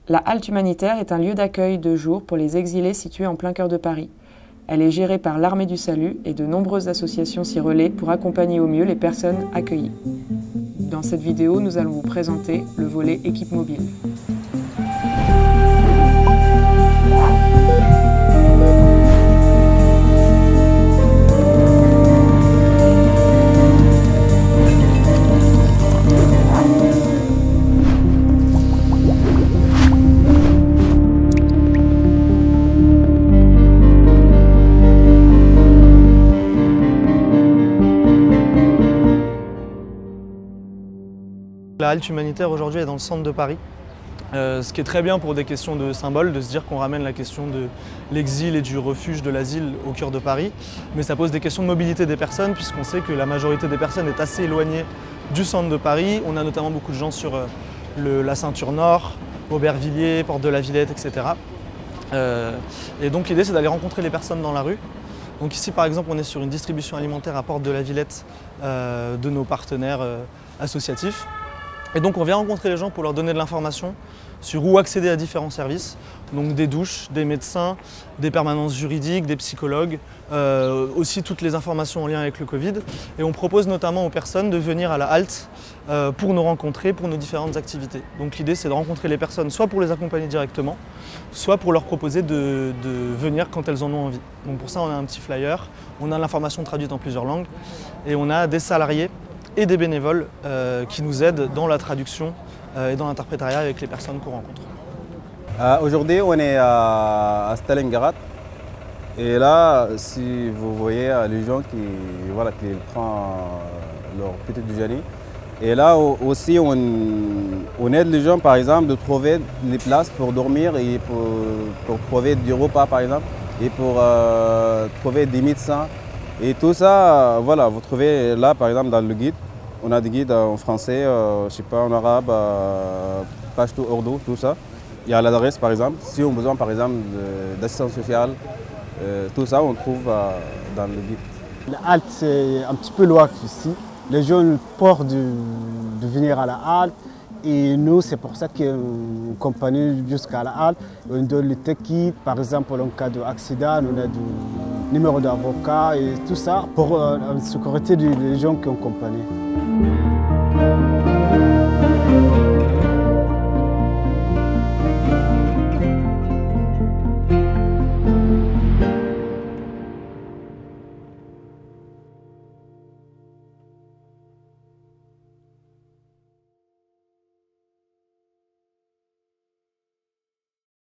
La halte humanitaire est un lieu d'accueil de jour pour les exilés situé en plein cœur de Paris. Elle est gérée par l'Armée du Salut et de nombreuses associations s'y relaient pour accompagner au mieux les personnes accueillies. Dans cette vidéo, nous allons vous présenter le volet équipe mobile. La halte humanitaire aujourd'hui est dans le centre de Paris, ce qui est très bien pour des questions de symboles, de se dire qu'on ramène la question de l'exil et du refuge de l'asile au cœur de Paris, mais ça pose des questions de mobilité des personnes puisqu'on sait que la majorité des personnes est assez éloignée du centre de Paris. On a notamment beaucoup de gens sur la ceinture nord, Aubervilliers, Porte de la Villette, etc. Et donc l'idée c'est d'aller rencontrer les personnes dans la rue. Donc ici par exemple on est sur une distribution alimentaire à Porte de la Villette de nos partenaires associatifs. Et donc on vient rencontrer les gens pour leur donner de l'information sur où accéder à différents services, donc des douches, des médecins, des permanences juridiques, des psychologues, aussi toutes les informations en lien avec le Covid. Et on propose notamment aux personnes de venir à la halte pour nous rencontrer, pour nos différentes activités. Donc l'idée c'est de rencontrer les personnes soit pour les accompagner directement, soit pour leur proposer de venir quand elles en ont envie. Donc pour ça on a un petit flyer, on a l'information traduite en plusieurs langues et on a des salariés et des bénévoles qui nous aident dans la traduction et dans l'interprétariat avec les personnes qu'on rencontre. Aujourd'hui, on est à Stalingrad. Et là, si vous voyez les gens qui prennent leur petit déjeuner. Et là aussi, on aide les gens, par exemple, de trouver des places pour dormir et pour trouver du repas, par exemple, et pour trouver des médecins. Et tout ça, voilà, vous trouvez là, par exemple, dans le guide. On a des guides en français, je sais pas, en arabe, pashto, ourdou, tout ça. Il y a l'adresse, par exemple. Si on a besoin, par exemple, d'assistance sociale, tout ça, on trouve dans le guide. La halte, c'est un petit peu loin ici. Les gens ont peur de venir à la halte. Et nous, c'est pour ça qu'on accompagne jusqu'à la halte. On donne le ticket, par exemple, en cas d'accident, on a du numéro d'avocat et tout ça pour la sécurité des gens qui ont accompagné.